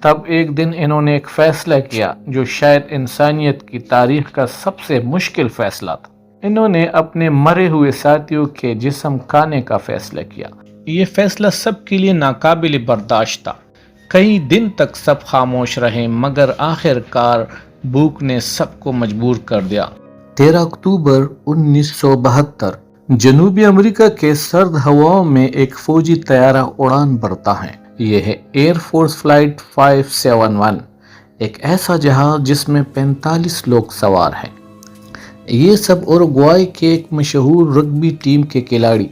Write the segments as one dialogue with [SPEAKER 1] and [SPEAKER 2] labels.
[SPEAKER 1] تب ایک دن انہوں نے ایک فیصلہ کیا جو شاید انسانیت کی تاریخ کا سب سے مشکل فیصلہ تھا۔ انہوں نے اپنے مرے ہوئے ساتھیوں کے جسم کھانے کا فیصلہ کیا۔ یہ فیصلہ سب کے لیے ناقابل برداشت تھا۔ کئی دن تک سب خاموش رہے مگر آخر کار بھوک نے سب کو مجبور کر دیا۔ 13 اکتوبر 1972 جنوبی امریکہ کے سرد ہواؤں میں ایک فوجی طیارہ اڑان بھرتا ہے۔ یہ ہے ایئر فورس فلائٹ 571، ایک ایسا جہاز جس میں 45 لوگ سوار ہیں۔ یہ سب اوروگوائے کے ایک مشہور رگبی ٹیم کے کھلاڑی،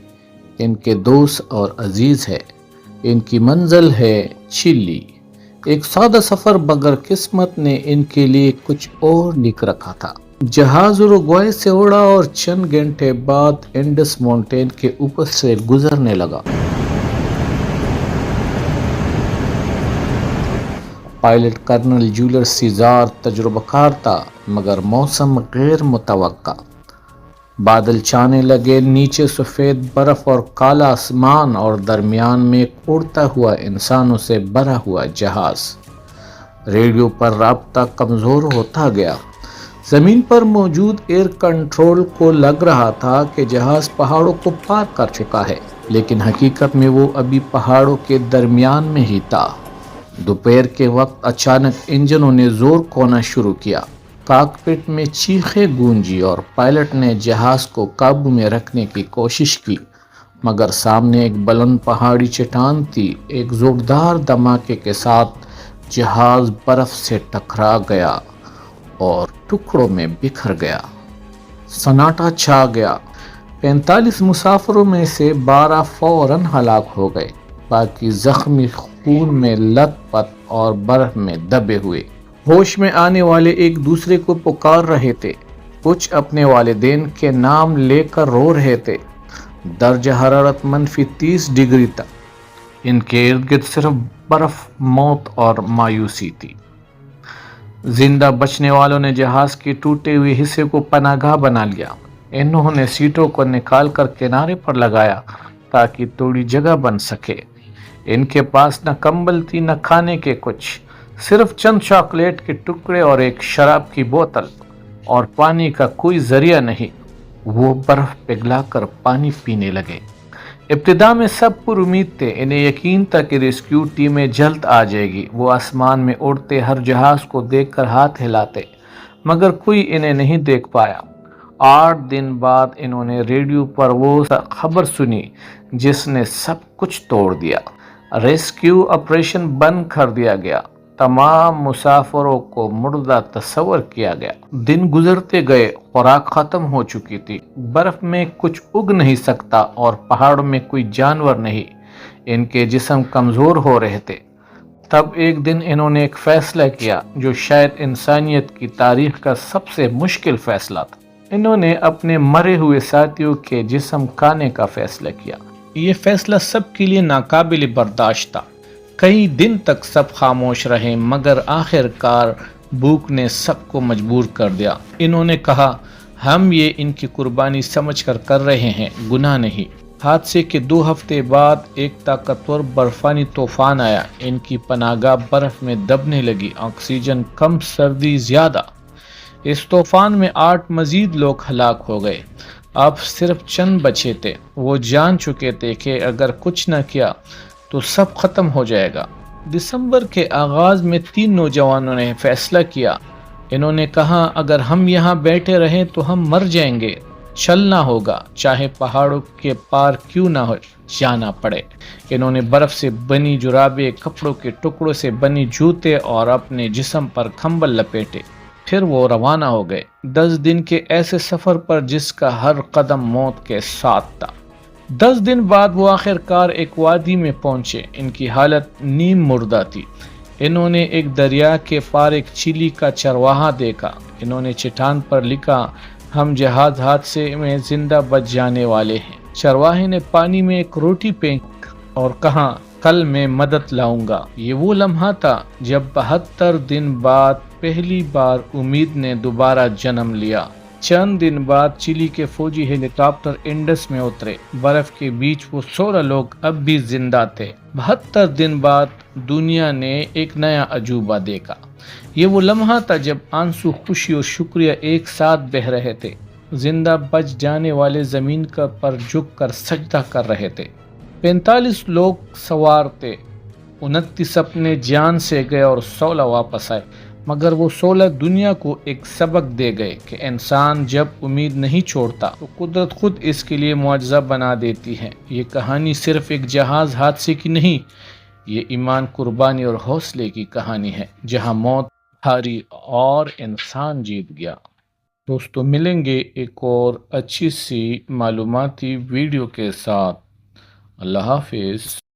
[SPEAKER 1] ان کے دوست اور عزیز ہیں۔ ان کی منزل ہے چلی۔ ایک سادہ سفر مگر قسمت نے ان کے لیے کچھ اور لکھ رکھا تھا۔ جہاز اوروگوائے سے اڑا اور چند گھنٹے بعد اینڈس ماؤنٹین کے اوپر سے گزرنے لگا۔ پائلٹ کرنل جولر سیزار تجربہ کار تھا مگر موسم غیر متوقع۔ بادل چھانے لگے، نیچے سفید برف اور کالا آسمان اور درمیان میں ایک اڑتا ہوا انسانوں سے بھرا ہوا جہاز۔ ریڈیو پر رابطہ کمزور ہوتا گیا۔ زمین پر موجود ایئر کنٹرول کو لگ رہا تھا کہ جہاز پہاڑوں کو پار کر چکا ہے، لیکن حقیقت میں وہ ابھی پہاڑوں کے درمیان میں ہی تھا۔ دوپہر کے وقت اچانک انجنوں نے زور کھونا شروع کیا۔ کاکپٹ میں چیخیں گونجی اور پائلٹ نے جہاز کو قابو میں رکھنے کی کوشش کی مگر سامنے ایک بلند پہاڑی چٹان تھی۔ ایک زوردار دھماکے کے ساتھ جہاز برف سے ٹکرا گیا اور ٹکڑوں میں بکھر گیا۔ سناٹا چھا گیا۔ 45 مسافروں میں سے 12 فوراً ہلاک ہو گئے، باقی زخمی خون میں لت پت اور برف میں دبے ہوئے۔ ہوش میں آنے والے ایک دوسرے کو پکار رہے تھے، کچھ اپنے والدین کے نام لے کر رو رہے تھے۔ درجہ حرارت -30 ڈگری تھا۔ ان کے ارد گرد صرف برف، موت اور مایوسی تھی۔ زندہ بچنے والوں نے جہاز کے ٹوٹے ہوئے حصے کو پناہ گاہ بنا لیا۔ انہوں نے سیٹوں کو نکال کر کنارے پر لگایا تاکہ تھوڑی جگہ بن سکے۔ ان کے پاس نہ کمبل تھی نہ کھانے کے کچھ، صرف چند چاکلیٹ کے ٹکڑے اور ایک شراب کی بوتل، اور پانی کا کوئی ذریعہ نہیں۔ وہ برف پگھلا کر پانی پینے لگے۔ ابتدا میں سب پر امید تھے، انہیں یقین تھا کہ ریسکیو ٹیمیں جلد آ جائے گی۔ وہ آسمان میں اڑتے ہر جہاز کو دیکھ کر ہاتھ ہلاتے مگر کوئی انہیں نہیں دیکھ پایا۔ 8 دن بعد انہوں نے ریڈیو پر وہ خبر سنی جس نے سب کچھ توڑ دیا۔ ریسکیو آپریشن بند کر دیا گیا۔ تمام مسافروں کو مردہ تصور کیا گیا۔ دن گزرتے گئے، خوراک ختم ہو چکی تھی، برف میں کچھ اگ نہیں سکتا اور پہاڑوں میں کوئی جانور نہیں۔ ان کے جسم کمزور ہو رہے تھے۔ تب ایک دن انہوں نے ایک فیصلہ کیا جو شاید انسانیت کی تاریخ کا سب سے مشکل فیصلہ تھا۔ انہوں نے اپنے مرے ہوئے ساتھیوں کے جسم کھانے کا فیصلہ کیا۔ یہ فیصلہ سب کے لیے ناقابل برداشت تھا۔ کئی دن تک سب خاموش رہے مگر آخر کار بھوک نے سب کو مجبور کر دیا۔ انہوں نے کہا، ہم یہ ان کی قربانی سمجھ کر رہے ہیں، گناہ نہیں۔ حادثے کے 2 ہفتے بعد ایک طاقتور برفانی طوفان آیا۔ ان کی پناہ گاہ برف میں دبنے لگی، آکسیجن کم، سردی زیادہ۔ اس طوفان میں 8 مزید لوگ ہلاک ہو گئے۔ اب صرف چند بچے تھے۔ وہ جان چکے تھے کہ اگر کچھ نہ کیا تو سب ختم ہو جائے گا۔ دسمبر کے آغاز میں 3 نوجوانوں نے فیصلہ کیا۔ انہوں نے کہا، اگر ہم یہاں بیٹھے رہیں تو ہم مر جائیں گے۔ چلنا ہوگا، چاہے پہاڑوں کے پار کیوں نہ ہو جانا پڑے۔ انہوں نے برف سے بنی جرابیں، کپڑوں کے ٹکڑوں سے بنی جوتے اور اپنے جسم پر کمبل لپیٹے۔ پھر وہ روانہ ہو گئے، 10 دن کے ایسے سفر پر جس کا ہر قدم موت کے ساتھ تھا۔ 10 دن بعد وہ آخر کار ایک وادی میں پہنچے۔ ان کی حالت نیم مردہ تھی۔ انہوں نے ایک دریا کے پار ایک چیلی کا چرواہا دیکھا۔ انہوں نے چٹان پر لکھا، ہم جہاز حادثے میں زندہ بچ جانے والے ہیں۔ چرواہے نے پانی میں ایک روٹی پھینک اور کہا، کل میں مدد لاؤں گا۔ یہ وہ لمحہ تھا جب 72 دن بعد پہلی بار امید نے دوبارہ جنم لیا۔ چند دن بعد چلی کے فوجی ہیلی کاپٹر انڈس میں اترے۔ برف کے بیچ وہ 16 لوگ اب بھی زندہ تھے۔ 72 دن بعد دنیا نے ایک نیا عجوبہ دیکھا۔ یہ وہ لمحہ تھا جب آنسو خوشی اور شکریہ ایک ساتھ بہہ رہے تھے۔ زندہ بچ جانے والے زمین پر جھک کر سجدہ کر رہے تھے۔ 45 لوگ سوار تھے، 29 اپنے جان سے گئے اور 16 واپس آئے، مگر وہ 16 دنیا کو ایک سبق دے گئے کہ انسان جب امید نہیں چھوڑتا تو قدرت خود اس کے لیے معجزہ بنا دیتی ہے۔ یہ کہانی صرف ایک جہاز حادثے کی نہیں، یہ ایمان، قربانی اور حوصلے کی کہانی ہے، جہاں موت ہاری اور انسان جیت گیا۔ دوستو، ملیں گے ایک اور اچھی سی معلوماتی ویڈیو کے ساتھ۔ اللہ حافظ۔